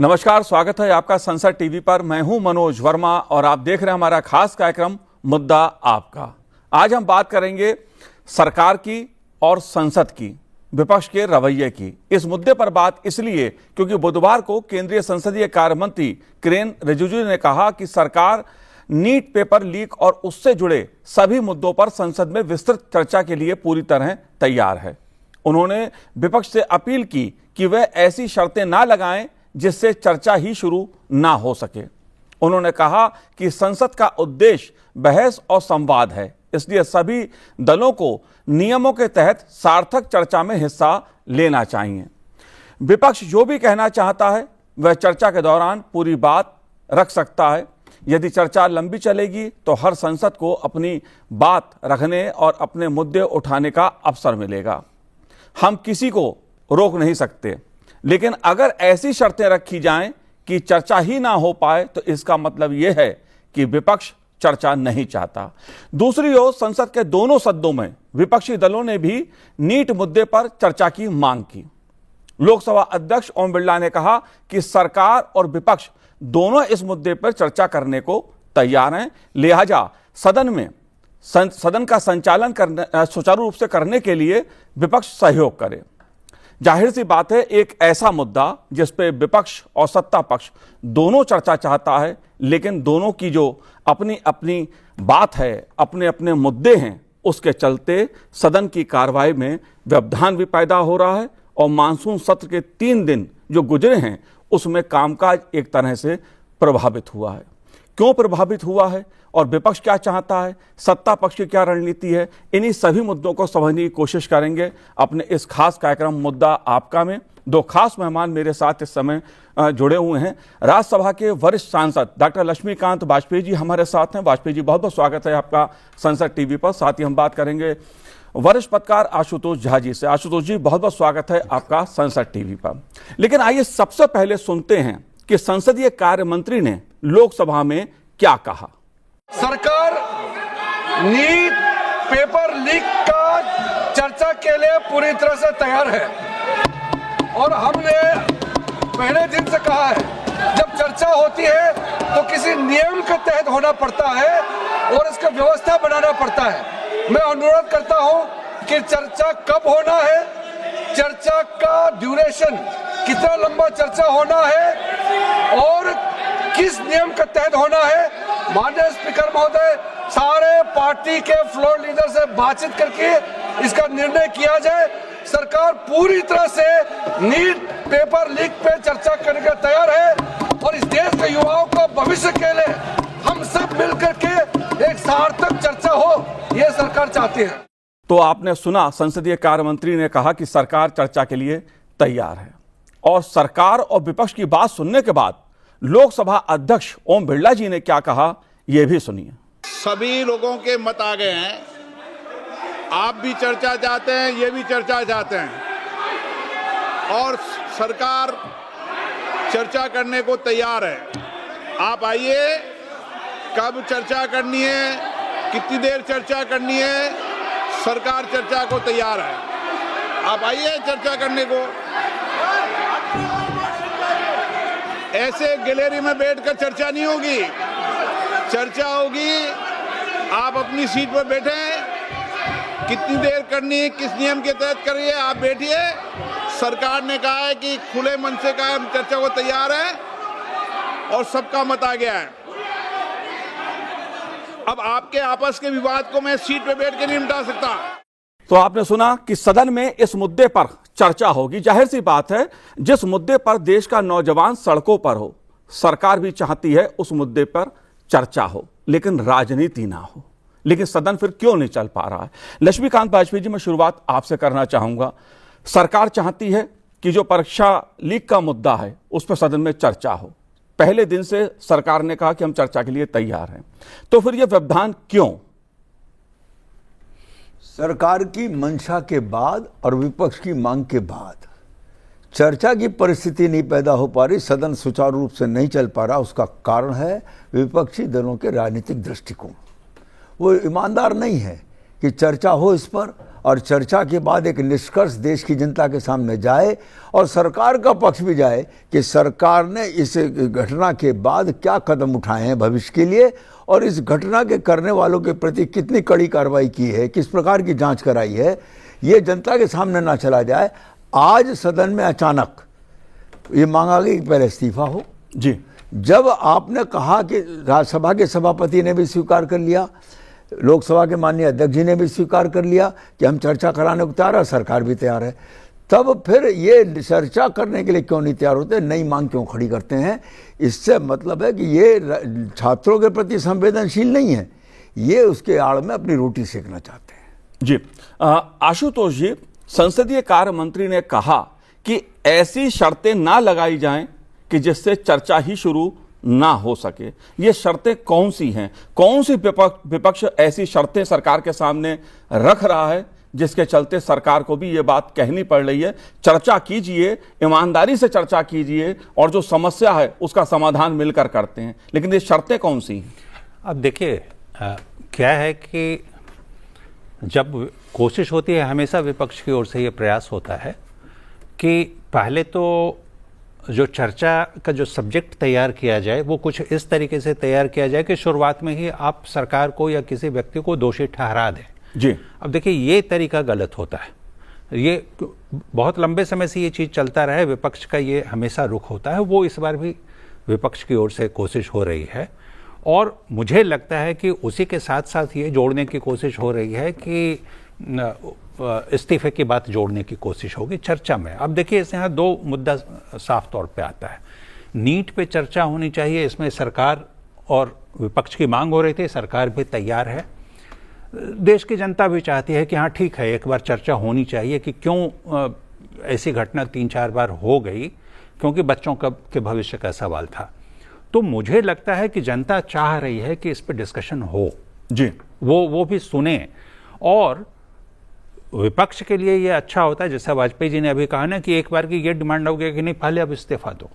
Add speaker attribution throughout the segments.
Speaker 1: नमस्कार, स्वागत है आपका संसद टीवी पर। मैं हूं मनोज वर्मा और आप देख रहे हैं हमारा खास कार्यक्रम मुद्दा आपका। आज हम बात करेंगे सरकार की और संसद की, विपक्ष के रवैये की। इस मुद्दे पर बात इसलिए क्योंकि बुधवार को केंद्रीय संसदीय कार्य मंत्री किरेन रिजिजू ने कहा कि सरकार नीट पेपर लीक और उससे जुड़े सभी मुद्दों पर संसद में विस्तृत चर्चा के लिए पूरी तरह तैयार है। उन्होंने विपक्ष से अपील की कि वह ऐसी शर्तें ना लगाएं जिससे चर्चा ही शुरू ना हो सके। उन्होंने कहा कि संसद का उद्देश्य बहस और संवाद है, इसलिए सभी दलों को नियमों के तहत सार्थक चर्चा में हिस्सा लेना चाहिए। विपक्ष जो भी कहना चाहता है वह चर्चा के दौरान पूरी बात रख सकता है। यदि चर्चा लंबी चलेगी तो हर संसद को अपनी बात रखने और अपने मुद्दे उठाने का अवसर मिलेगा। हम किसी को रोक नहीं सकते, लेकिन अगर ऐसी शर्तें रखी जाएं कि चर्चा ही ना हो पाए तो इसका मतलब यह है कि विपक्ष चर्चा नहीं चाहता। दूसरी ओर संसद के दोनों सदनों में विपक्षी दलों ने भी नीट मुद्दे पर चर्चा की मांग की। लोकसभा अध्यक्ष ओम बिरला ने कहा कि सरकार और विपक्ष दोनों इस मुद्दे पर चर्चा करने को तैयार हैं, लिहाजा सदन का संचालन सुचारू रूप से करने के लिए विपक्ष सहयोग करे। जाहिर सी बात है, एक ऐसा मुद्दा जिस पे विपक्ष और सत्ता पक्ष दोनों चर्चा चाहता है, लेकिन दोनों की जो अपनी अपनी बात है, अपने अपने मुद्दे हैं, उसके चलते सदन की कार्रवाई में व्यवधान भी पैदा हो रहा है और मानसून सत्र के 3 दिन जो गुजरे हैं उसमें कामकाज एक तरह से प्रभावित हुआ है। क्यों प्रभावित हुआ है और विपक्ष क्या चाहता है, सत्ता पक्ष की क्या रणनीति है, इन्हीं सभी मुद्दों को समझने की कोशिश करेंगे अपने इस खास कार्यक्रम मुद्दा आपका में। 2 खास मेहमान मेरे साथ इस समय जुड़े हुए हैं। राज्यसभा के वरिष्ठ सांसद डॉक्टर लक्ष्मीकांत वाजपेयी जी हमारे साथ हैं। वाजपेयी जी, बहुत बहुत स्वागत है आपका संसद टीवी पर। साथ ही हम बात करेंगे वरिष्ठ पत्रकार आशुतोष झा जी से। आशुतोष जी, बहुत बहुत स्वागत है आपका संसद टीवी पर। लेकिन आइए सबसे पहले सुनते हैं कि संसदीय कार्य मंत्री ने लोकसभा में क्या कहा।
Speaker 2: सरकार नीट पेपर लीक का चर्चा के लिए पूरी तरह से तैयार है और हमने पहले दिन से कहा है, जब चर्चा होती है तो किसी नियम के तहत होना पड़ता है और इसका व्यवस्था बनाना पड़ता है। मैं अनुरोध करता हूं कि चर्चा कब होना है, चर्चा का ड्यूरेशन, कितना लंबा चर्चा होना है और किस नियम के तहत होना है। माननीय स्पीकर महोदय, सारे पार्टी के फ्लोर लीडर से बातचीत करके इसका निर्णय किया जाए। सरकार पूरी तरह से नीट पेपर लीक पे चर्चा करने के तैयार है और इस देश के युवाओं को भविष्य के लिए हम सब मिलकर के एक सार्थक चर्चा हो, ये सरकार चाहती है।
Speaker 1: तो आपने सुना, संसदीय कार्य मंत्री ने कहा कि सरकार चर्चा के लिए तैयार है। और सरकार और विपक्ष की बात सुनने के बाद लोकसभा अध्यक्ष ओम बिरला जी ने क्या कहा, यह भी सुनिए।
Speaker 3: सभी लोगों के मत आ गए हैं। आप भी चर्चा चाहते हैं, ये भी चर्चा चाहते हैं और सरकार चर्चा करने को तैयार है। आप आइए, कब चर्चा करनी है, कितनी देर चर्चा करनी है, सरकार चर्चा को तैयार है। आप आइए चर्चा करने को। ऐसे गैलरी में बैठकर चर्चा नहीं होगी, चर्चा होगी। आप अपनी सीट पर बैठे, कितनी देर करनी है, किस नियम के तहत करिए, आप बैठिए। सरकार ने कहा है कि खुले मन से कहा हम चर्चा को तैयार है और सबका मत आ गया है। अब आपके आपस के विवाद को मैं सीट पर बैठ के नहीं मिटा सकता।
Speaker 1: तो आपने सुना कि सदन में इस मुद्दे पर चर्चा होगी। जाहिर सी बात है, जिस मुद्दे पर देश का नौजवान सड़कों पर हो, सरकार भी चाहती है उस मुद्दे पर चर्चा हो, लेकिन राजनीति ना हो। लेकिन सदन फिर क्यों नहीं चल पा रहा है? लक्ष्मीकांत वाजपेयी जी, मैं शुरुआत आपसे करना चाहूंगा। सरकार चाहती है कि जो परीक्षा लीक का मुद्दा है उस पर सदन में चर्चा हो। पहले दिन से सरकार ने कहा कि हम चर्चा के लिए तैयार हैं, तो फिर यह व्यवधान क्यों?
Speaker 4: सरकार की मंशा के बाद और विपक्ष की मांग के बाद चर्चा की परिस्थिति नहीं पैदा हो पा रही, सदन सुचारू रूप से नहीं चल पा रहा। उसका कारण है विपक्षी दलों के राजनीतिक दृष्टिकोण। वो ईमानदार नहीं है कि चर्चा हो इस पर और चर्चा के बाद एक निष्कर्ष देश की जनता के सामने जाए और सरकार का पक्ष भी जाए कि सरकार ने इस घटना के बाद क्या कदम उठाए हैं भविष्य के लिए और इस घटना के करने वालों के प्रति कितनी कड़ी कार्रवाई की है, किस प्रकार की जांच कराई है, ये जनता के सामने ना चला जाए। आज सदन में अचानक ये मांगा गया कि पहले इस्तीफा हो।
Speaker 1: जी,
Speaker 4: जब आपने कहा कि राज्यसभा के सभापति ने भी स्वीकार कर लिया, लोकसभा के माननीय अध्यक्ष जी ने भी स्वीकार कर लिया कि हम चर्चा कराने को तैयार है, सरकार भी तैयार है, तब फिर ये चर्चा करने के लिए क्यों नहीं तैयार होते, नई मांग क्यों खड़ी करते हैं? इससे मतलब है कि ये छात्रों के प्रति संवेदनशील नहीं है, ये उसके आड़ में अपनी रोटी सेकना चाहते हैं।
Speaker 1: जी, आशुतोष जी, संसदीय कार्य मंत्री ने कहा कि ऐसी शर्तें ना लगाई जाएं कि जिससे चर्चा ही शुरू ना हो सके। ये शर्तें कौन सी हैं? कौन सी विपक्ष ऐसी शर्तें सरकार के सामने रख रहा है जिसके चलते सरकार को भी ये बात कहनी पड़ रही है, चर्चा कीजिए, ईमानदारी से चर्चा कीजिए और जो समस्या है उसका समाधान मिलकर करते हैं, लेकिन ये शर्तें कौन सी हैं?
Speaker 5: अब देखिए, क्या है कि जब कोशिश होती है, हमेशा विपक्ष की ओर से ये प्रयास होता है कि पहले तो जो चर्चा का जो सब्जेक्ट तैयार किया जाए वो कुछ इस तरीके से तैयार किया जाए कि शुरुआत में ही आप सरकार को या किसी व्यक्ति को दोषी ठहरा दें।
Speaker 1: जी,
Speaker 5: अब देखिए, ये तरीका गलत होता है। ये बहुत लंबे समय से ये चीज़ चलता रहा है, विपक्ष का ये हमेशा रुख होता है, वो इस बार भी विपक्ष की ओर से कोशिश हो रही है। और मुझे लगता है कि उसी के साथ साथ ये जोड़ने की कोशिश हो रही है कि इस्तीफे की बात जोड़ने की कोशिश होगी चर्चा में। अब देखिए, इस यहाँ दो मुद्दा साफ तौर पे आता है। नीट पे चर्चा होनी चाहिए, इसमें सरकार और विपक्ष की मांग हो रही थी, सरकार भी तैयार है, देश की जनता भी चाहती है कि हाँ ठीक है, एक बार चर्चा होनी चाहिए कि क्यों ऐसी घटना 3-4 बार हो गई, क्योंकि बच्चों के भविष्य का सवाल था। तो मुझे लगता है कि जनता चाह रही है कि इस पर डिस्कशन हो,
Speaker 1: जी,
Speaker 5: वो भी सुने। और विपक्ष के लिए ये अच्छा होता है, जैसा वाजपेयी जी ने अभी कहा ना कि एक बार की ये डिमांड हो गया कि नहीं, पहले अब इस्तीफा दो।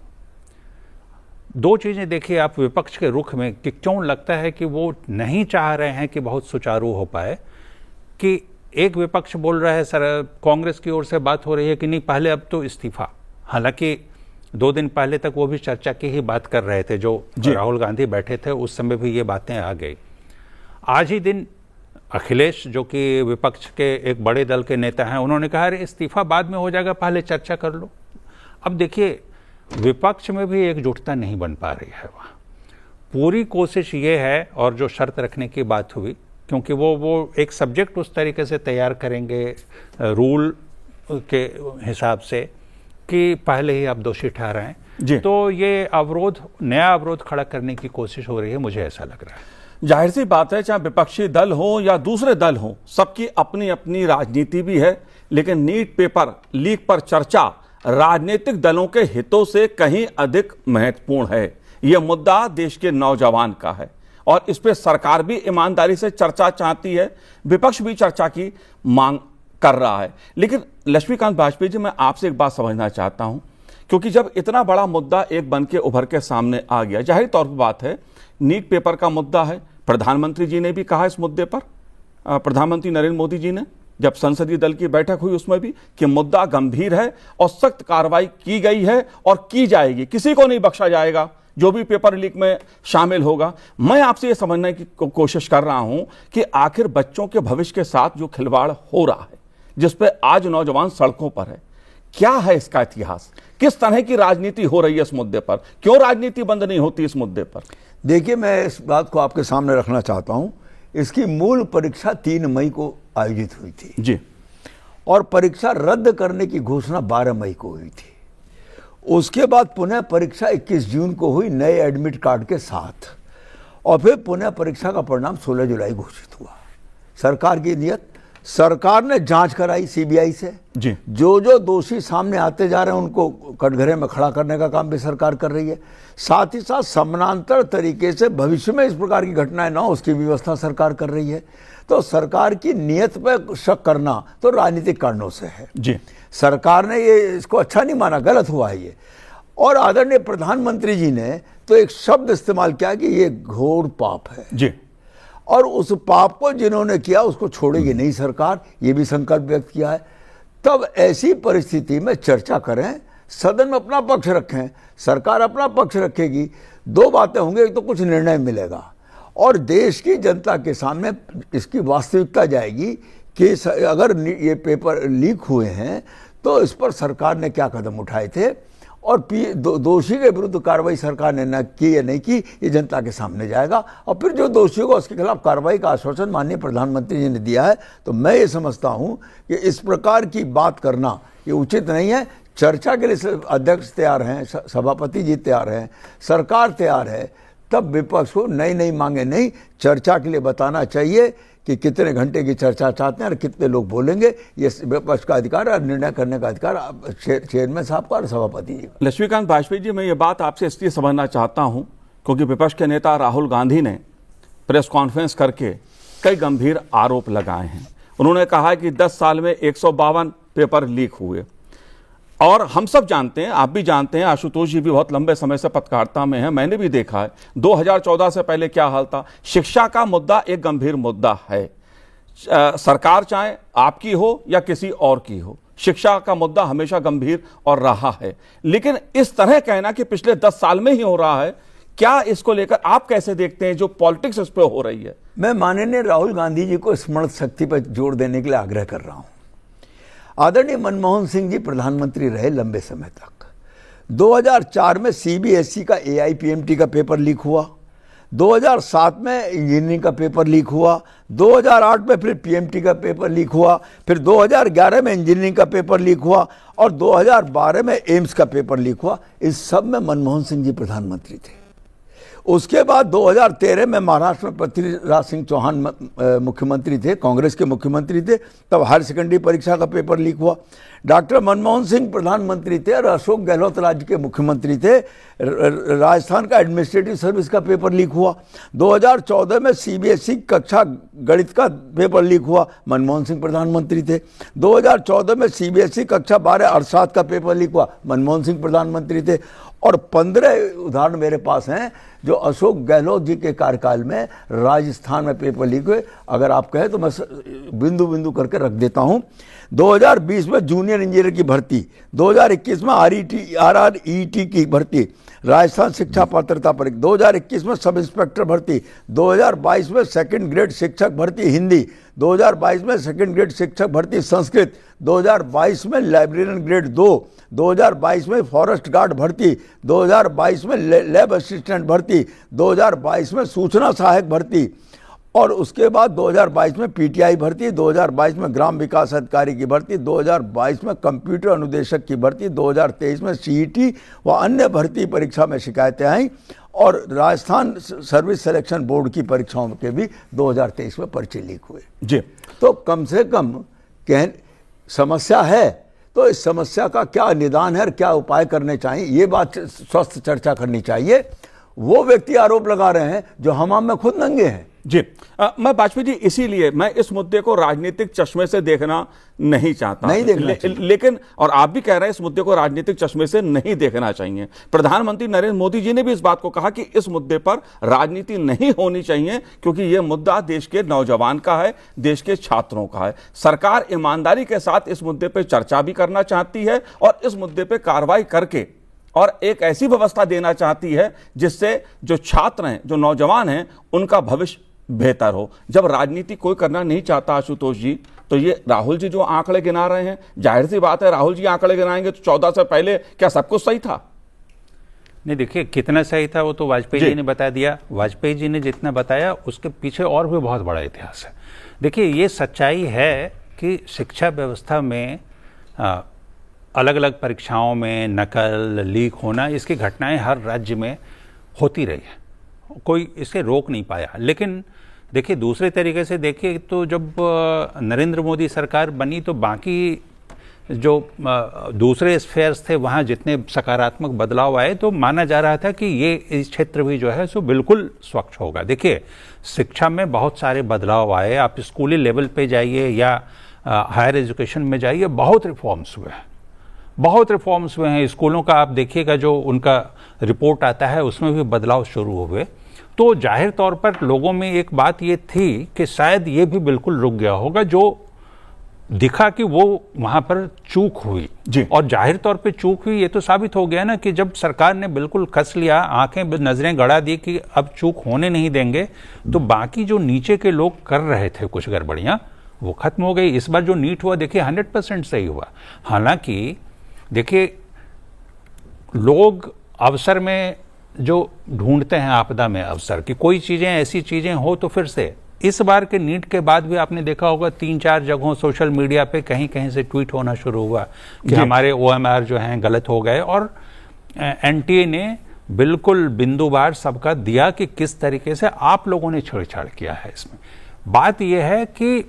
Speaker 5: दो चीजें देखिए आप विपक्ष के रुख में कि क्यों लगता है कि वो नहीं चाह रहे हैं कि बहुत सुचारू हो पाए, कि एक विपक्ष बोल रहा है, सर कांग्रेस की ओर से बात हो रही है कि नहीं, पहले अब तो इस्तीफा। हालांकि 2 दिन पहले तक वो भी चर्चा की ही बात कर रहे थे, जो राहुल गांधी बैठे थे उस समय भी ये बातें आ गई। आज ही दिन अखिलेश, जो कि विपक्ष के एक बड़े दल के नेता हैं, उन्होंने कहा अरे इस्तीफा बाद में हो जाएगा, पहले चर्चा कर लो। अब देखिए, विपक्ष में भी एकजुटता नहीं बन पा रही है। वहाँ पूरी कोशिश ये है, और जो शर्त रखने की बात हुई, क्योंकि वो एक सब्जेक्ट उस तरीके से तैयार करेंगे रूल के हिसाब से कि पहले ही आप दोषी ठहराएं, तो ये अवरोध, नया अवरोध खड़ा करने की कोशिश हो रही है, मुझे ऐसा लग रहा है।
Speaker 1: जाहिर सी बात है, चाहे विपक्षी दल हो या दूसरे दल हो, सबकी अपनी अपनी राजनीति भी है, लेकिन नीट पेपर लीक पर चर्चा राजनीतिक दलों के हितों से कहीं अधिक महत्वपूर्ण है। यह मुद्दा देश के नौजवान का है और इस पर सरकार भी ईमानदारी से चर्चा चाहती है, विपक्ष भी चर्चा की मांग कर रहा है। लेकिन लक्ष्मीकांत वाजपेयी जी, मैं आपसे एक बात समझना चाहता हूं, क्योंकि जब इतना बड़ा मुद्दा एक बन के उभर के सामने आ गया, जाहिर तौर पर बात है नीट पेपर का मुद्दा है, प्रधानमंत्री जी ने भी कहा इस मुद्दे पर, प्रधानमंत्री नरेंद्र मोदी जी ने जब संसदीय दल की बैठक हुई उसमें भी, कि मुद्दा गंभीर है और सख्त कार्रवाई की गई है और की जाएगी, किसी को नहीं बख्शा जाएगा जो भी पेपर लीक में शामिल होगा। मैं आपसे ये समझने की कोशिश कर रहा हूं कि आखिर बच्चों के भविष्य के साथ जो खिलवाड़ हो रहा है, जिस पे आज नौजवान सड़कों पर है, क्या है इसका इतिहास? किस तरह की राजनीति हो रही है इस मुद्दे पर? क्यों राजनीति बंद नहीं होती इस मुद्दे पर?
Speaker 4: देखिए, मैं इस बात को आपके सामने रखना चाहता हूं। इसकी मूल परीक्षा 3 मई को आयोजित हुई थी
Speaker 1: जी,
Speaker 4: और परीक्षा रद्द करने की घोषणा 12 मई को हुई थी। उसके बाद पुनः परीक्षा 21 जून को हुई नए एडमिट कार्ड के साथ, और फिर पुनः परीक्षा का परिणाम 16 जुलाई घोषित हुआ। सरकार की नीयत, सरकार ने जांच कराई सीबीआई से
Speaker 1: जी,
Speaker 4: जो दोषी सामने आते जा रहे हैं उनको कटघरे में खड़ा करने का काम भी सरकार कर रही है। साथ ही साथ समानांतर तरीके से भविष्य में इस प्रकार की घटनाएं ना हो उसकी व्यवस्था सरकार कर रही है। तो सरकार की नीयत पर शक करना तो राजनीतिक कारणों से है
Speaker 1: जी।
Speaker 4: सरकार ने ये इसको अच्छा नहीं माना, गलत हुआ है ये। और आदरणीय प्रधानमंत्री जी ने तो एक शब्द इस्तेमाल किया कि ये घोर पाप है।
Speaker 1: जी,
Speaker 4: और उस पाप को जिन्होंने किया उसको छोड़ेगी नहीं सरकार, ये भी संकल्प व्यक्त किया है। तब ऐसी परिस्थिति में चर्चा करें, सदन में अपना पक्ष रखें, सरकार अपना पक्ष रखेगी, दो बातें होंगी, एक तो कुछ निर्णय मिलेगा और देश की जनता के सामने इसकी वास्तविकता जाएगी कि अगर ये पेपर लीक हुए हैं तो इस पर सरकार ने क्या कदम उठाए थे और दोषी के विरुद्ध कार्रवाई सरकार ने न की या नहीं की, ये जनता के सामने जाएगा। और फिर जो दोषी होगा उसके खिलाफ कार्रवाई का आश्वासन माननीय प्रधानमंत्री जी ने दिया है। तो मैं ये समझता हूं कि इस प्रकार की बात करना ये उचित नहीं है। चर्चा के लिए अध्यक्ष तैयार हैं, सभापति जी तैयार हैं, सरकार तैयार है, तब विपक्ष को नई नई मांगे नहीं, चर्चा के लिए बताना चाहिए कि कितने घंटे की चर्चा चाहते हैं और कितने लोग बोलेंगे। ये विपक्ष का अधिकार और निर्णय करने का अधिकार चेयरमैन साहब का और सभापति जी का।
Speaker 1: लक्ष्मीकांत वाजपेयी जी, मैं ये बात आपसे इसलिए समझना चाहता हूं क्योंकि विपक्ष के नेता राहुल गांधी ने प्रेस कॉन्फ्रेंस करके कई गंभीर आरोप लगाए हैं। उन्होंने कहा कि 10 साल में 152 पेपर लीक हुए और हम सब जानते हैं, आप भी जानते हैं, आशुतोष जी भी बहुत लंबे समय से पत्रकारिता में हैं, मैंने भी देखा है 2014 से पहले क्या हाल था। शिक्षा का मुद्दा एक गंभीर मुद्दा है, सरकार चाहे आपकी हो या किसी और की हो, शिक्षा का मुद्दा हमेशा गंभीर और रहा है। लेकिन इस तरह कहना कि पिछले 10 साल में ही हो रहा है, क्या इसको लेकर आप कैसे देखते हैं जो पॉलिटिक्स इस पर हो रही है?
Speaker 4: मैं माननीय राहुल गांधी जी को स्मरण शक्ति पर जोर देने के लिए आग्रह कर रहा हूं। आदरणीय मनमोहन सिंह जी प्रधानमंत्री रहे लंबे समय तक। 2004 में सीबीएसई का एआईपीएमटी का पेपर लीक हुआ, 2007 में इंजीनियरिंग का पेपर लीक हुआ, 2008 में फिर पीएमटी का पेपर लीक हुआ, फिर 2011 में इंजीनियरिंग का पेपर लीक हुआ और 2012 में एम्स का पेपर लीक हुआ। इस सब में मनमोहन सिंह जी प्रधानमंत्री थे। उसके बाद 2013 में महाराष्ट्र में पृथ्वीराज सिंह चौहान मुख्यमंत्री थे, कांग्रेस के मुख्यमंत्री थे, तब हायर सेकेंडरी परीक्षा का पेपर लीक हुआ। डॉक्टर मनमोहन सिंह प्रधानमंत्री थे और अशोक गहलोत राज्य के मुख्यमंत्री थे, राजस्थान का एडमिनिस्ट्रेटिव सर्विस का पेपर लीक हुआ। 2014 में सीबीएसई कक्षा गणित का पेपर लीक हुआ, मनमोहन सिंह प्रधानमंत्री थे। 2014 में सीबीएसई कक्षा 12 अर्थशास्त्र का पेपर लीक हुआ, मनमोहन सिंह प्रधानमंत्री थे। और 15 उदाहरण मेरे पास हैं जो अशोक गहलोत जी के कार्यकाल में राजस्थान में पेपर लीक हुए। अगर आप कहें तो मैं बिंदु बिंदु करके रख देता हूं। 2020 में जूनियर इंजीनियर की भर्ती, 2021 में आरआरईटी की भर्ती, राजस्थान शिक्षा पात्रता परीक्षा, 2021 में सब इंस्पेक्टर भर्ती, 2022 में सेकंड ग्रेड शिक्षक भर्ती हिंदी, 2022 में सेकंड ग्रेड शिक्षक भर्ती संस्कृत, 2022 में लाइब्रेरियन ग्रेड 2, 2022 में फॉरेस्ट गार्ड भर्ती, 2022 में लैब असिस्टेंट भर्ती, 2022 में सूचना सहायक भर्ती और उसके बाद 2022 में पीटीआई भर्ती, 2022 में ग्राम विकास अधिकारी की भर्ती, 2022 में कंप्यूटर अनुदेशक की भर्ती, 2023 में सीईटी व अन्य भर्ती परीक्षा में शिकायतें आई और राजस्थान सर्विस सिलेक्शन बोर्ड की परीक्षाओं के भी 2023 में पर्चे लीक हुए।
Speaker 1: जी,
Speaker 4: तो कम से कम समस्या है तो इस समस्या का क्या निदान है और क्या उपाय करने चाहिए, ये बात स्वस्थ चर्चा करनी चाहिए। वो व्यक्ति आरोप लगा रहे हैं जो हमाम में खुद नंगे हैं।
Speaker 1: जी, मैं वाजपेयी जी इसीलिए मैं इस मुद्दे को राजनीतिक चश्मे से देखना नहीं चाहता,
Speaker 4: नहीं देखना चाहिए।
Speaker 1: लेकिन और आप भी कह रहे हैं इस मुद्दे को राजनीतिक चश्मे से नहीं देखना चाहिए। प्रधानमंत्री नरेंद्र मोदी जी ने भी इस बात को कहा कि इस मुद्दे पर राजनीति नहीं होनी चाहिए क्योंकि यह मुद्दा देश के नौजवान का है, देश के छात्रों का है। सरकार ईमानदारी के साथ इस मुद्दे पर चर्चा भी करना चाहती है और इस मुद्दे पर कार्रवाई करके और एक ऐसी व्यवस्था देना चाहती है जिससे जो छात्र हैं, जो नौजवान हैं, उनका भविष्य बेहतर हो। जब राजनीति कोई करना नहीं चाहता आशुतोष जी, तो ये राहुल जी जो आंकड़े गिना रहे हैं, जाहिर सी बात है राहुल जी आंकड़े गिनाएंगे तो 14 से पहले क्या सब कुछ सही था?
Speaker 5: नहीं, देखिए कितना सही था वो तो वाजपेयी जी ने बता दिया। वाजपेयी जी ने जितना बताया उसके पीछे और भी बहुत बड़ा इतिहास है। देखिए ये सच्चाई है कि शिक्षा व्यवस्था में अलग अलग परीक्षाओं में नकल, लीक होना, इसकी घटनाएं हर राज्य में होती रही है, कोई इसे रोक नहीं पाया। लेकिन देखिए दूसरे तरीके से देखिए तो जब नरेंद्र मोदी सरकार बनी तो बाकी जो दूसरे स्फेयर्स थे वहाँ जितने सकारात्मक बदलाव आए तो माना जा रहा था कि ये इस क्षेत्र भी जो है सो बिल्कुल स्वच्छ होगा। देखिए शिक्षा में बहुत सारे बदलाव आए, आप स्कूली लेवल पे जाइए या हायर एजुकेशन में जाइए, बहुत रिफॉर्म्स हुए हैं, बहुत रिफॉर्म्स हुए हैं। स्कूलों का आप देखिएगा जो उनका रिपोर्ट आता है उसमें भी बदलाव शुरू हुए तो जाहिर तौर पर लोगों में एक बात ये थी कि शायद ये भी बिल्कुल रुक गया होगा, जो दिखा कि वो वहां पर चूक हुई
Speaker 1: जी।
Speaker 5: और जाहिर तौर पे चूक हुई ये तो साबित हो गया ना कि जब सरकार ने बिल्कुल कस लिया, आंखें नजरें गड़ा दी कि अब चूक होने नहीं देंगे, तो बाकी जो नीचे के लोग कर रहे थे कुछ गड़बड़ियां वो खत्म हो गई। इस बार जो नीट हुआ देखिए 100% सही हुआ। हालांकि देखिए लोग अवसर में जो ढूंढते हैं आपदा में अवसर कि कोई चीजें ऐसी चीजें हो तो फिर से इस बार के नीट के बाद भी आपने देखा होगा 3-4 जगहों सोशल मीडिया पे कहीं कहीं से ट्वीट होना शुरू हुआ कि हमारे OMR जो हैं गलत हो गए, और NTA ने बिल्कुल बिंदुवार सबका दिया कि किस तरीके से आप लोगों ने छेड़छाड़ किया है। इसमें बात यह है कि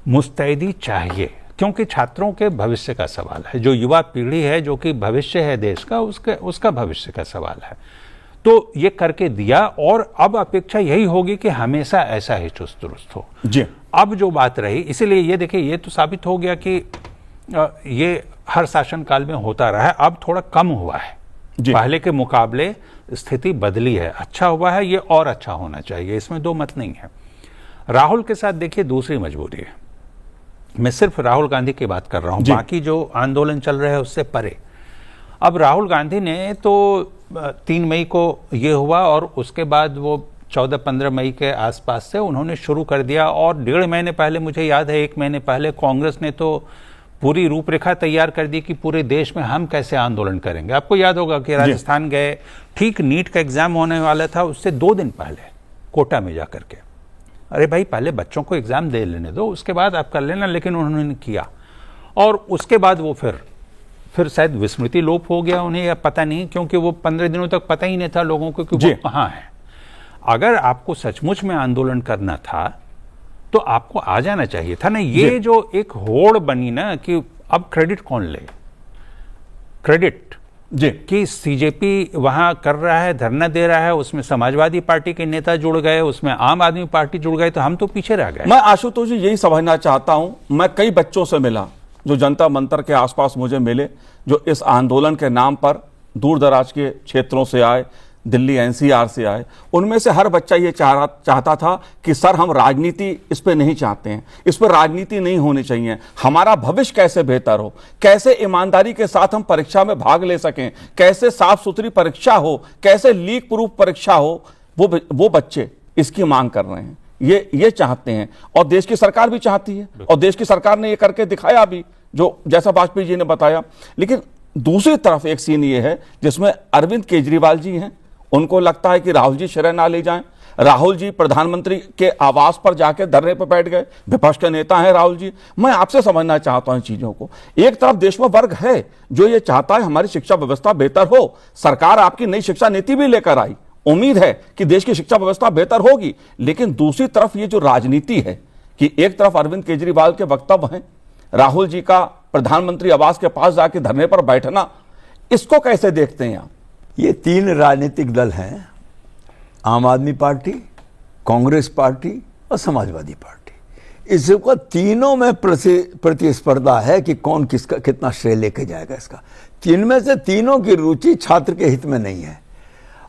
Speaker 5: मुस्तैदी चाहिए, क्योंकि छात्रों के भविष्य का सवाल है, जो युवा पीढ़ी है जो कि भविष्य है देश का, उसका भविष्य का सवाल है। तो ये करके दिया और अब अपेक्षा यही होगी कि हमेशा ऐसा ही चुस्त दुरुस्त हो
Speaker 1: जी।
Speaker 5: अब जो बात रही, इसीलिए ये देखिए ये तो साबित हो गया कि ये हर शासनकाल में होता रहा है, अब थोड़ा कम हुआ है
Speaker 1: जी।
Speaker 5: पहले के मुकाबले स्थिति बदली है, अच्छा हुआ है, ये और अच्छा होना चाहिए, इसमें दो मत नहीं है। राहुल के साथ देखिए दूसरी मजबूरी है, मैं सिर्फ राहुल गांधी की बात कर रहा हूं, बाकी जो आंदोलन चल रहे हैं उससे परे। अब राहुल गांधी ने तो 3 मई को ये हुआ और उसके बाद वो 14-15 मई के आसपास से उन्होंने शुरू कर दिया, और 1.5 महीने पहले, मुझे याद है 1 महीने पहले कांग्रेस ने तो पूरी रूपरेखा तैयार कर दी कि पूरे देश में हम कैसे आंदोलन करेंगे। आपको याद होगा कि राजस्थान गए, ठीक नीट का एग्जाम होने वाला था उससे 2 दिन पहले कोटा में जाकर के, अरे भाई पहले बच्चों को एग्जाम दे लेने दो उसके बाद आप कर लेना, लेकिन उन्होंने किया। और उसके बाद वो फिर शायद विस्मृति लोप हो गया उन्हें, या पता नहीं, क्योंकि वो 15 दिनों तक पता ही नहीं था लोगों को कि वो कहाँ है। अगर आपको सचमुच में आंदोलन करना था तो आपको आ जाना चाहिए था ना। ये जो एक होड़ बनी ना कि अब क्रेडिट कौन ले, क्रेडिट
Speaker 1: जी
Speaker 5: कि सीजेपी वहां कर रहा है, धरना दे रहा है, उसमें समाजवादी पार्टी के नेता जुड़ गए, उसमें आम आदमी पार्टी जुड़ गए, तो हम तो पीछे रह गए।
Speaker 1: मैं आशुतोष जी यही समझना चाहता हूं, मैं कई बच्चों से मिला जो जनता मंतर के आसपास मुझे मिले, जो इस आंदोलन के नाम पर दूर दराज के क्षेत्रों से आए, दिल्ली NCR से आए। उनमें से हर बच्चा ये चाहता था कि सर हम राजनीति इस पे नहीं चाहते हैं, इस पर राजनीति नहीं होनी चाहिए, हमारा भविष्य कैसे बेहतर हो, कैसे ईमानदारी के साथ हम परीक्षा में भाग ले सकें, कैसे साफ सुथरी परीक्षा हो, कैसे लीक प्रूफ परीक्षा हो, वो बच्चे इसकी मांग कर रहे हैं, ये चाहते हैं। और देश की सरकार भी चाहती है, और देश की सरकार ने ये करके दिखाया भी, जो जैसा वाजपेयी जी ने बताया। लेकिन दूसरी तरफ एक सीन ये है जिसमें अरविंद केजरीवाल जी हैं, उनको लगता है कि राहुल जी शरण ना ले जाएं। राहुल जी प्रधानमंत्री के आवास पर जाके धरने पर बैठ गए, विपक्ष के नेता हैं राहुल जी। मैं आपसे समझना चाहता हूं चीजों को, एक तरफ देश में वर्ग है जो ये चाहता है हमारी शिक्षा व्यवस्था बेहतर हो, सरकार आपकी नई शिक्षा नीति भी लेकर आई, उम्मीद है कि देश की शिक्षा व्यवस्था बेहतर होगी। लेकिन दूसरी तरफ ये जो राजनीति है कि एक तरफ अरविंद केजरीवाल के वक्तव्य हैं, राहुल जी का प्रधानमंत्री आवास के पास जाके धरने पर बैठना, इसको कैसे देखते हैं आप?
Speaker 4: ये 3 राजनीतिक दल हैं, आम आदमी पार्टी, कांग्रेस पार्टी और समाजवादी पार्टी। इसका तीनों में प्रतिस्पर्धा है कि कौन किसका कितना श्रेय लेके जाएगा इसका। इनमें से तीनों की रुचि छात्र के हित में नहीं है।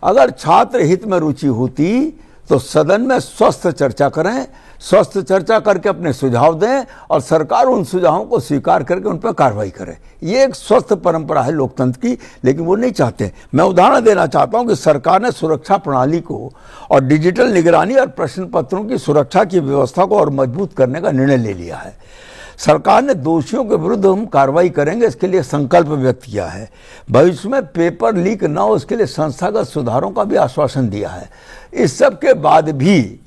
Speaker 4: अगर छात्र हित में रुचि होती तो सदन में स्वस्थ चर्चा करें, स्वस्थ चर्चा करके अपने सुझाव दें और सरकार उन सुझावों को स्वीकार करके उन पर कार्रवाई करे। ये एक स्वस्थ परंपरा है लोकतंत्र की, लेकिन वो नहीं चाहते। मैं उदाहरण देना चाहता हूं कि सरकार ने सुरक्षा प्रणाली को और डिजिटल निगरानी और प्रश्न पत्रों की सुरक्षा की व्यवस्था को और मजबूत करने का निर्णय ले लिया है। सरकार ने दोषियों के विरुद्ध हम कार्रवाई करेंगे, इसके लिए संकल्प व्यक्त किया है। भविष्य में पेपर लीक न हो इसके लिए संस्थागत सुधारों का भी आश्वासन दिया है। इस सब के बाद भी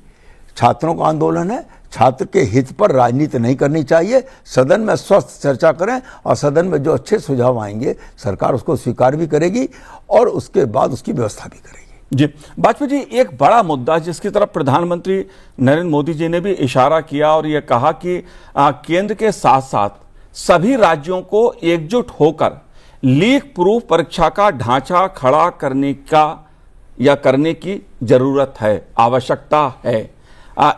Speaker 4: छात्रों का आंदोलन है, छात्र के हित पर राजनीति नहीं करनी चाहिए। सदन में स्वस्थ चर्चा करें और सदन में जो अच्छे सुझाव आएंगे सरकार उसको स्वीकार भी करेगी और उसके बाद उसकी व्यवस्था भी करेगी।
Speaker 1: जी वाजपेयी जी, एक बड़ा मुद्दा जिसकी तरफ प्रधानमंत्री नरेंद्र मोदी जी ने भी इशारा किया और यह कहा कि केंद्र के साथ साथ सभी राज्यों को एकजुट होकर लीक प्रूफ परीक्षा का ढांचा खड़ा करने की जरूरत है, आवश्यकता है।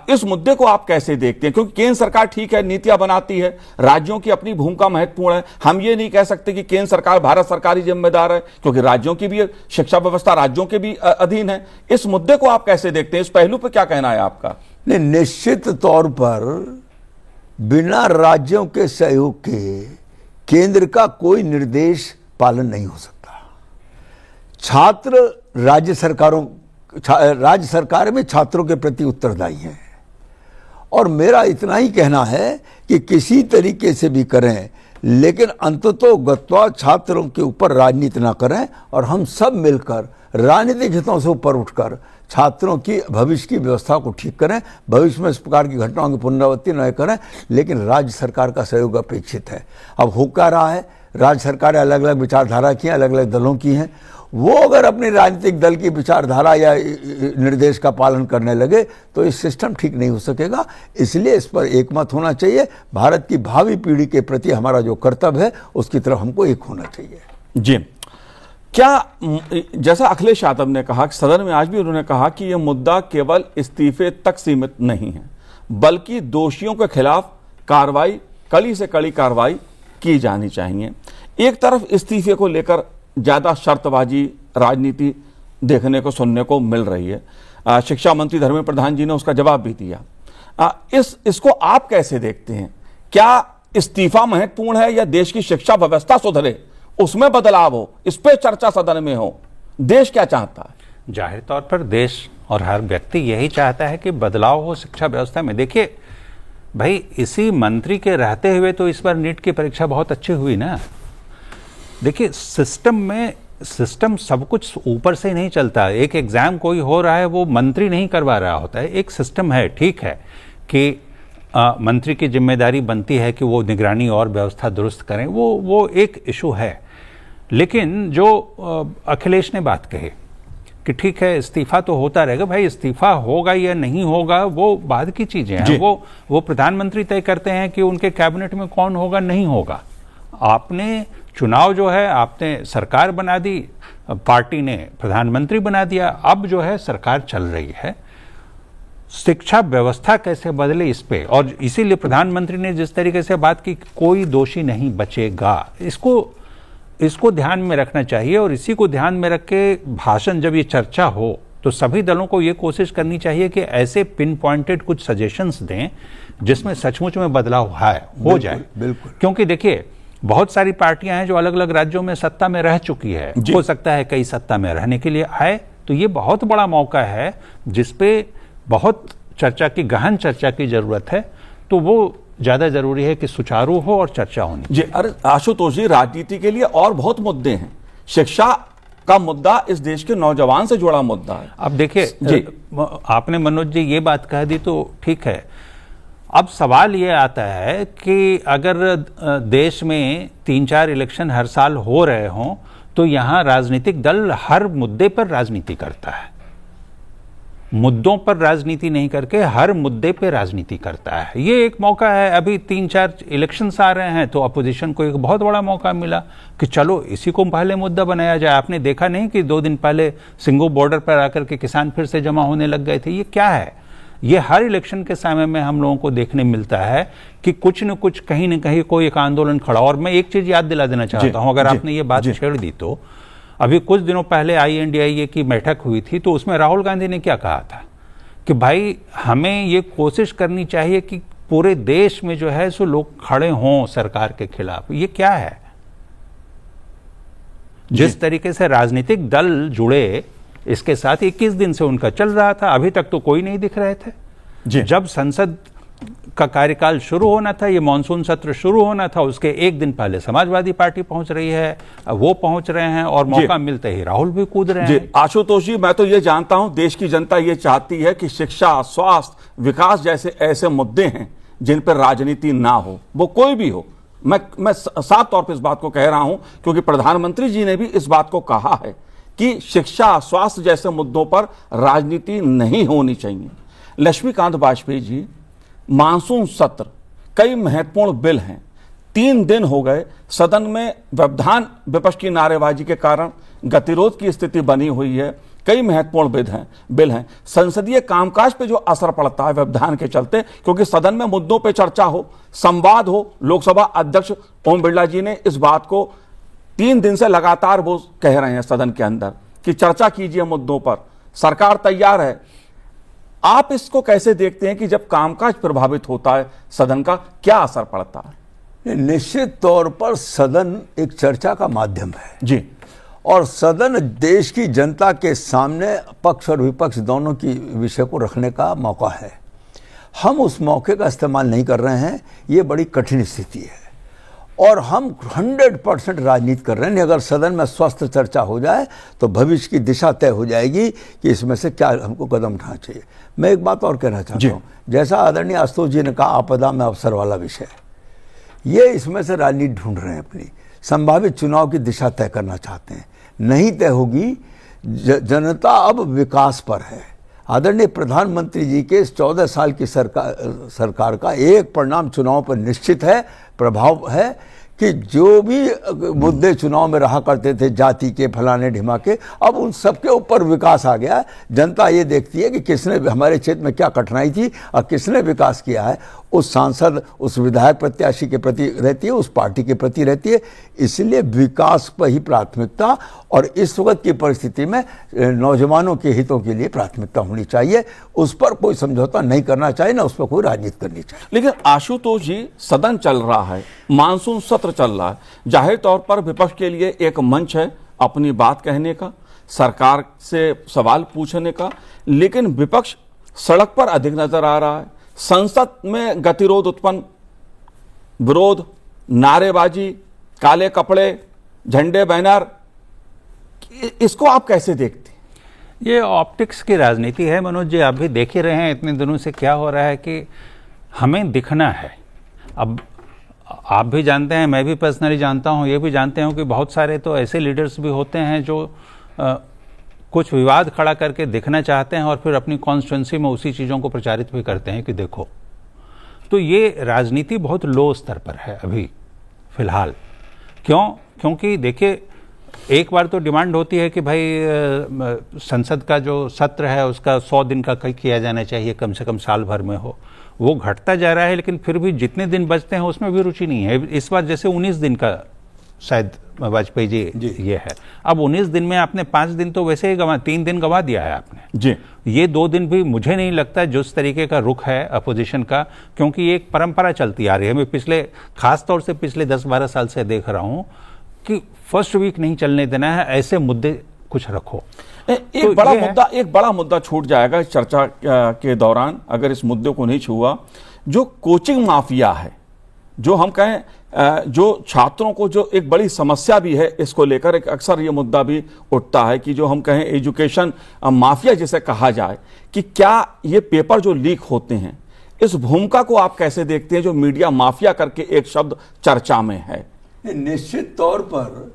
Speaker 1: इस मुद्दे को आप कैसे देखते हैं? क्योंकि केंद्र सरकार ठीक है, नीतियां बनाती है, राज्यों की अपनी भूमिका महत्वपूर्ण है। हम ये नहीं कह सकते कि केंद्र सरकार, भारत सरकार ही जिम्मेदार है, क्योंकि राज्यों की भी शिक्षा व्यवस्था राज्यों के भी अधीन है। इस मुद्दे को आप कैसे देखते हैं? इस पहलू पर क्या कहना है आपका?
Speaker 4: नहीं, निश्चित तौर पर बिना राज्यों के सहयोग के केंद्र का कोई निर्देश पालन नहीं हो सकता। छात्र राज्य सरकार में छात्रों के प्रति उत्तरदायी हैं, और मेरा इतना ही कहना है कि किसी तरीके से भी करें, लेकिन अंततोगत्वा छात्रों के ऊपर राजनीति ना करें, और हम सब मिलकर राजनीतिक हितों से ऊपर उठकर छात्रों की भविष्य की व्यवस्था को ठीक करें, भविष्य में इस प्रकार की घटनाओं की पुनरावृत्ति न करें। लेकिन राज्य सरकार का सहयोग अपेक्षित है। अब हो क्या रहा है, राज्य सरकारें अलग अलग विचारधारा की हैं, अलग अलग दलों की हैं। वो अगर अपने राजनीतिक दल की विचारधारा या निर्देश का पालन करने लगे तो ये सिस्टम ठीक नहीं हो सकेगा। इसलिए इस पर एकमत होना चाहिए। भारत की भावी पीढ़ी के प्रति हमारा जो कर्तव्य है उसकी तरफ हमको एक होना चाहिए।
Speaker 1: जी, क्या जैसा अखिलेश यादव ने कहा कि सदन में आज भी उन्होंने कहा कि यह मुद्दा केवल इस्तीफे तक सीमित नहीं है, बल्कि दोषियों के खिलाफ कार्रवाई, कड़ी से कड़ी कार्रवाई की जानी चाहिए। एक तरफ इस्तीफे को लेकर ज्यादा शर्तबाजी राजनीति देखने को, सुनने को मिल रही है। शिक्षा मंत्री धर्मेंद्र प्रधान जी ने उसका जवाब भी दिया। इसको आप कैसे देखते हैं? क्या इस्तीफा महत्वपूर्ण है या देश की शिक्षा व्यवस्था सुधरे, उसमें बदलाव हो, इस पे चर्चा सदन में हो? देश क्या चाहता है?
Speaker 5: जाहिर तौर पर देश और हर व्यक्ति यही चाहता है कि बदलाव हो शिक्षा व्यवस्था में। देखिए भाई, इसी मंत्री के रहते हुए तो इस बार नीट की परीक्षा बहुत अच्छी हुई ना। देखिए, सिस्टम सब कुछ ऊपर से नहीं चलता। एक एग्जाम कोई हो रहा है वो मंत्री नहीं करवा रहा होता है, एक सिस्टम है। ठीक है कि मंत्री की जिम्मेदारी बनती है कि वो निगरानी और व्यवस्था दुरुस्त करें, वो एक इशू है। लेकिन जो अखिलेश ने बात कही कि ठीक है इस्तीफा तो होता रहेगा, भाई इस्तीफा होगा या नहीं होगा वो बाद की चीजें हैं। वो प्रधानमंत्री तय करते हैं कि उनके कैबिनेट में कौन होगा, नहीं होगा। आपने चुनाव जो है, आपने सरकार बना दी, पार्टी ने प्रधानमंत्री बना दिया, अब जो है सरकार चल रही है। शिक्षा व्यवस्था कैसे बदले इस पे, और इसीलिए प्रधानमंत्री ने जिस तरीके से बात की, कोई दोषी नहीं बचेगा, इसको ध्यान में रखना चाहिए। और इसी को ध्यान में रख के भाषण, जब ये चर्चा हो तो सभी दलों को ये कोशिश करनी चाहिए कि ऐसे पिन पॉइंटेड कुछ सजेशंस दें जिसमें सचमुच में बदलाव हो जाए।
Speaker 4: बिल्कुल।
Speaker 5: क्योंकि देखिए, बहुत सारी पार्टियां हैं जो अलग अलग राज्यों में सत्ता में रह चुकी है, हो सकता है कई सत्ता में रहने के लिए आए, तो ये बहुत बड़ा मौका है जिसपे बहुत चर्चा की, गहन चर्चा की जरूरत है। तो वो ज्यादा जरूरी है कि सुचारू हो और चर्चा होनी।
Speaker 1: जी, अरे आशुतोष जी, राजनीति के लिए और बहुत मुद्दे हैं। शिक्षा का मुद्दा इस देश के नौजवान से जुड़ा मुद्दा है।
Speaker 5: अब देखिए, आपने मनोज जी ये बात कह दी तो ठीक है। अब सवाल ये आता है कि अगर देश में 3-4 इलेक्शन हर साल हो रहे हों तो यहां राजनीतिक दल हर मुद्दे पर राजनीति करता है, मुद्दों पर राजनीति नहीं करके हर मुद्दे पे राजनीति करता है। ये एक मौका है। अभी 3-4 इलेक्शंस आ रहे हैं तो अपोजिशन को एक बहुत बड़ा मौका मिला कि चलो इसी को पहले मुद्दा बनाया जाए। आपने देखा नहीं कि 2 दिन पहले सिंगू बॉर्डर पर आकर के किसान फिर से जमा होने लग गए थे? ये क्या है? ये हर इलेक्शन के समय में हम लोगों को देखने मिलता है कि कुछ न कुछ, कहीं न कहीं कोई एक आंदोलन खड़ा। और मैं एक चीज याद दिला देना चाहता हूं, अगर आपने ये बात छेड़ दी तो अभी कुछ दिनों पहले INDIA की बैठक हुई थी, तो उसमें राहुल गांधी ने क्या कहा था कि भाई हमें ये कोशिश करनी चाहिए कि पूरे देश में जो है सो लोग खड़े हों सरकार के खिलाफ। ये क्या है? जिस तरीके से राजनीतिक दल जुड़े इसके साथ 21 दिन से उनका चल रहा था, अभी तक तो कोई नहीं दिख रहे थे। जब संसद का कार्यकाल शुरू होना था, ये मानसून सत्र शुरू होना था, उसके एक दिन पहले समाजवादी पार्टी पहुंच रही है, वो पहुंच रहे हैं, और मौका मिलते ही राहुल भी कूद रहे हैं।
Speaker 1: आशुतोष जी, मैं तो ये जानता हूं देश की जनता ये चाहती है कि शिक्षा, स्वास्थ्य, विकास जैसे ऐसे मुद्दे हैं जिन पर राजनीति ना हो, वो कोई भी हो। मैं साफ तौर पर इस बात को कह रहा हूं क्योंकि प्रधानमंत्री जी ने भी इस बात को कहा है कि शिक्षा, स्वास्थ्य जैसे मुद्दों पर राजनीति नहीं होनी चाहिए। लक्ष्मीकांत वाजपेयी जी, मानसून सत्र, कई महत्वपूर्ण बिल हैं, 3 दिन हो गए सदन में व्यवधान, विपक्ष की नारेबाजी के कारण गतिरोध की स्थिति बनी हुई है। कई महत्वपूर्ण बिल हैं। संसदीय कामकाज पे जो असर पड़ता है व्यवधान के चलते, क्योंकि सदन में मुद्दों पे चर्चा हो, संवाद हो। लोकसभा अध्यक्ष ओम बिरला जी ने इस बात को 3 दिन से लगातार वो कह रहे हैं सदन के अंदर कि चर्चा कीजिए मुद्दों पर, सरकार तैयार है। आप इसको कैसे देखते हैं कि जब कामकाज प्रभावित होता है सदन का, क्या असर पड़ता है?
Speaker 4: निश्चित तौर पर सदन एक चर्चा का माध्यम है
Speaker 1: जी,
Speaker 4: और सदन देश की जनता के सामने पक्ष और विपक्ष दोनों की विषय को रखने का मौका है। हम उस मौके का इस्तेमाल नहीं कर रहे हैं, ये बड़ी कठिन स्थिति है और हम 100% राजनीति कर रहे हैं। अगर सदन में स्वस्थ चर्चा हो जाए तो भविष्य की दिशा तय हो जाएगी कि इसमें से क्या हमको कदम उठाना चाहिए। मैं एक बात और कहना चाहता हूँ, जैसा आदरणीय आशुतोष जी ने कहा, आपदा में अवसर वाला विषय, ये इसमें से राजनीति ढूंढ रहे हैं, अपनी संभावित चुनाव की दिशा तय करना चाहते हैं। नहीं तय होगी, जनता अब विकास पर है। आदरणीय प्रधानमंत्री जी के इस 14 साल की सरकार का एक परिणाम चुनाव पर निश्चित है, प्रभाव है कि जो भी मुद्दे चुनाव में रहा करते थे, जाति के, फलाने ढिमाके, अब उन सबके ऊपर विकास आ गया है। जनता ये देखती है कि किसने हमारे क्षेत्र में क्या कठिनाई थी और किसने विकास किया है। उस सांसद, उस विधायक प्रत्याशी के प्रति रहती है, उस पार्टी के प्रति रहती है। इसलिए विकास पर ही प्राथमिकता, और इस वक्त की परिस्थिति में नौजवानों के हितों के लिए प्राथमिकता होनी चाहिए। उस पर कोई समझौता नहीं करना चाहिए, ना उस पर कोई राजनीति करनी चाहिए।
Speaker 1: लेकिन आशुतोष जी, सदन चल रहा है, मानसून सत्र चल रहा है, जाहिर तौर पर विपक्ष के लिए एक मंच है अपनी बात कहने का, सरकार से सवाल पूछने का, लेकिन विपक्ष सड़क पर अधिक नजर आ रहा है। संसद में गतिरोध उत्पन्न, विरोध, नारेबाजी, काले कपड़े, झंडे, बैनर, इसको आप कैसे देखते हैं?
Speaker 5: ये ऑप्टिक्स की राजनीति है मनोज जी। आप भी देख ही रहे हैं इतने दिनों से क्या हो रहा है कि हमें दिखना है। अब आप भी जानते हैं, मैं भी पर्सनली जानता हूं, ये भी जानते हो कि बहुत सारे तो ऐसे लीडर्स भी होते हैं जो कुछ विवाद खड़ा करके दिखना चाहते हैं और फिर अपनी कॉन्स्टिट्यूंसी में उसी चीज़ों को प्रचारित भी करते हैं कि देखो। तो ये राजनीति बहुत लो स्तर पर है अभी फिलहाल। क्यों? क्योंकि देखिए, एक बार तो डिमांड होती है कि भाई संसद का जो सत्र है उसका 100 दिन का किया जाना चाहिए, कम से कम साल भर में हो। वो घटता जा रहा है, लेकिन फिर भी जितने दिन बचते हैं उसमें भी रुचि नहीं है। इस बार जैसे 19 दिन का शायद वाजपेयी जी ये है। अब 19 दिन में आपने 5 दिन तो वैसे ही 3 दिन गंवा दिया है आपने
Speaker 1: जी।
Speaker 5: ये 2 दिन भी मुझे नहीं लगता जिस तरीके का रुख है अपोजिशन का, क्योंकि ये एक परंपरा चलती आ रही है। मैं पिछले, खासतौर से पिछले 10-12 साल से देख रहा हूं कि फर्स्ट वीक नहीं चलने देना है, ऐसे मुद्दे कुछ रखो।
Speaker 1: एक बड़ा मुद्दा छूट जाएगा इस चर्चा के दौरान अगर इस मुद्दे को नहीं छुआ। जो कोचिंग माफिया है, जो हम कहें जो छात्रों को जो एक बड़ी समस्या भी है, इसको लेकर एक अक्सर ये मुद्दा भी उठता है कि जो हम कहें एजुकेशन माफिया जिसे कहा जाए, कि क्या ये पेपर जो लीक होते हैं, इस भूमिका को आप कैसे देखते हैं जो मीडिया माफिया करके एक शब्द चर्चा में है?
Speaker 4: निश्चित तौर पर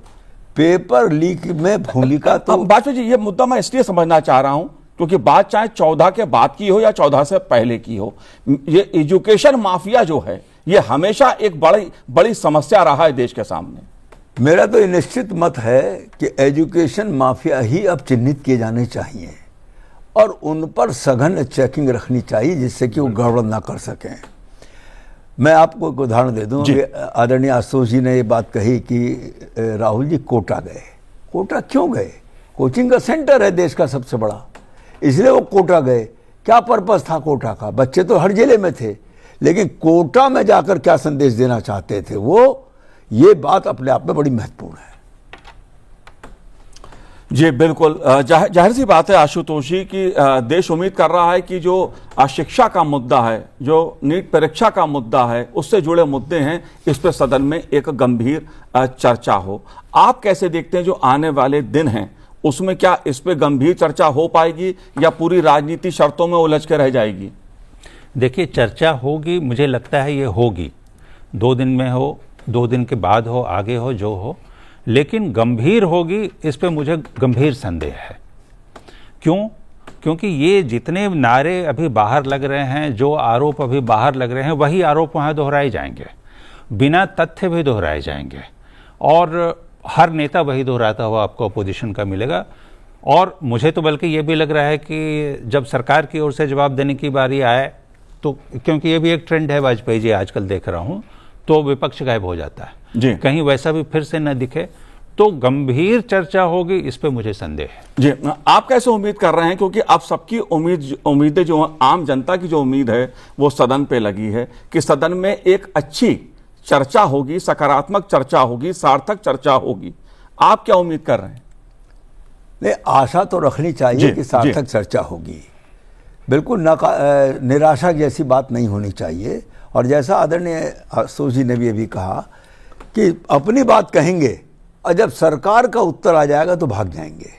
Speaker 4: पेपर लीक में भूमिका तो
Speaker 1: वाजपेयी जी, ये मुद्दा मैं इसलिए समझना चाह रहा हूं क्योंकि बात चाहे 14 के बाद की हो या 14 से पहले की हो, ये एजुकेशन माफिया जो है ये हमेशा एक बड़ी समस्या रहा है देश के सामने।
Speaker 4: मेरा तो ये निश्चित मत है कि एजुकेशन माफिया ही अब चिन्हित किए जाने चाहिए और उन पर सघन चेकिंग रखनी चाहिए जिससे कि वो गड़बड़ ना कर सकें। मैं आपको एक उदाहरण दे दूं कि आदरणीय आशुतोष जी ने ये बात कही कि राहुल जी कोटा गए। कोटा क्यों गए? कोचिंग का सेंटर है देश का सबसे बड़ा, इसलिए वो कोटा गए। क्या पर्पस था कोटा का? बच्चे तो हर जिले में थे, लेकिन कोटा में जाकर क्या संदेश देना चाहते थे वो, ये बात अपने आप में बड़ी महत्वपूर्ण है।
Speaker 1: जी बिल्कुल, जाहिर सी बात है आशुतोष जी की देश उम्मीद कर रहा है कि जो शिक्षा का मुद्दा है, जो नीट परीक्षा का मुद्दा है, उससे जुड़े मुद्दे हैं, इस पर सदन में एक गंभीर चर्चा हो। आप कैसे देखते हैं जो आने वाले दिन हैं उसमें क्या इस पर गंभीर चर्चा हो पाएगी या पूरी राजनीति शर्तों में उलझ के रह जाएगी?
Speaker 5: देखिए, चर्चा होगी, मुझे लगता है ये होगी, 2 दिन में हो, 2 दिन के बाद हो, आगे हो, जो हो, लेकिन गंभीर होगी, इस पे मुझे गंभीर संदेह है। क्यों? क्योंकि ये जितने नारे अभी बाहर लग रहे हैं, जो आरोप अभी बाहर लग रहे हैं, वही आरोप वहाँ दोहराए जाएंगे, बिना तथ्य भी दोहराए जाएंगे, और हर नेता वही दोहराता हुआ आपको अपोजिशन का मिलेगा। और मुझे तो बल्कि ये भी लग रहा है कि जब सरकार की ओर से जवाब देने की बारी आए तो, क्योंकि ये भी एक ट्रेंड है वाजपेयी जी आजकल देख रहा हूं, तो विपक्ष गायब हो जाता है
Speaker 1: जी।
Speaker 5: कहीं वैसा भी फिर से न दिखे तो गंभीर चर्चा होगी, इस पे मुझे संदेह है।
Speaker 1: जी, आप कैसे उम्मीद कर रहे हैं, क्योंकि अब सबकी उम्मीदें जो आम जनता की जो उम्मीद है वो सदन पे लगी है कि सदन में एक अच्छी चर्चा होगी, सकारात्मक चर्चा होगी, सार्थक चर्चा होगी। आप क्या उम्मीद कर रहे हैं?
Speaker 4: नहीं, आशा तो रखनी चाहिए
Speaker 1: जी,
Speaker 4: कि सार्थक चर्चा होगी। बिल्कुल निराशा जैसी बात नहीं होनी चाहिए। और जैसा आदरणीय आशुतोष जी ने भी अभी कहा कि अपनी बात कहेंगे और जब सरकार का उत्तर आ जाएगा तो भाग जाएंगे,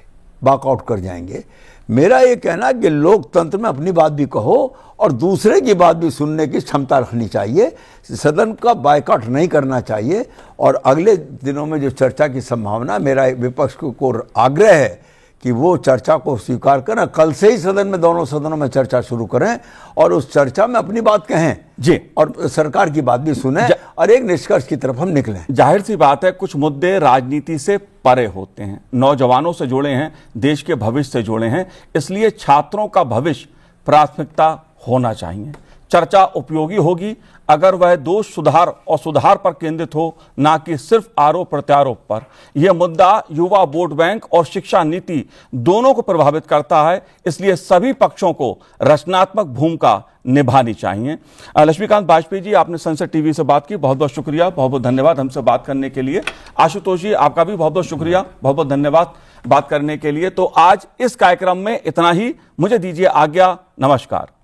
Speaker 4: वॉकआउट कर जाएंगे। मेरा ये कहना कि लोकतंत्र में अपनी बात भी कहो और दूसरे की बात भी सुनने की क्षमता रखनी चाहिए। सदन का बायकॉट नहीं करना चाहिए। और अगले दिनों में जो चर्चा की संभावना, मेरा विपक्ष को आग्रह है कि वो चर्चा को स्वीकार करें। कल से ही सदन में, दोनों सदनों में चर्चा शुरू करें और उस चर्चा में अपनी बात कहें
Speaker 1: जी,
Speaker 4: और सरकार की बात भी सुनें और एक निष्कर्ष की तरफ हम निकलें।
Speaker 1: जाहिर सी बात है, कुछ मुद्दे राजनीति से परे होते हैं, नौजवानों से जुड़े हैं, देश के भविष्य से जुड़े हैं, इसलिए छात्रों का भविष्य प्राथमिकता होना चाहिए। चर्चा उपयोगी होगी अगर वह दोष सुधार और सुधार पर केंद्रित हो, ना कि सिर्फ आरोप प्रत्यारोप पर। यह मुद्दा युवा वोट बैंक और शिक्षा नीति दोनों को प्रभावित करता है, इसलिए सभी पक्षों को रचनात्मक भूमिका निभानी चाहिए। लक्ष्मीकांत वाजपेयी जी, आपने संसद टीवी से बात की, बहुत बहुत शुक्रिया, बहुत बहुत धन्यवाद हमसे बात करने के लिए। आशुतोष जी, आपका भी बहुत बहुत शुक्रिया, बहुत बहुत धन्यवाद बात करने के लिए। तो आज इस कार्यक्रम में इतना ही, मुझे दीजिए आज्ञा, नमस्कार।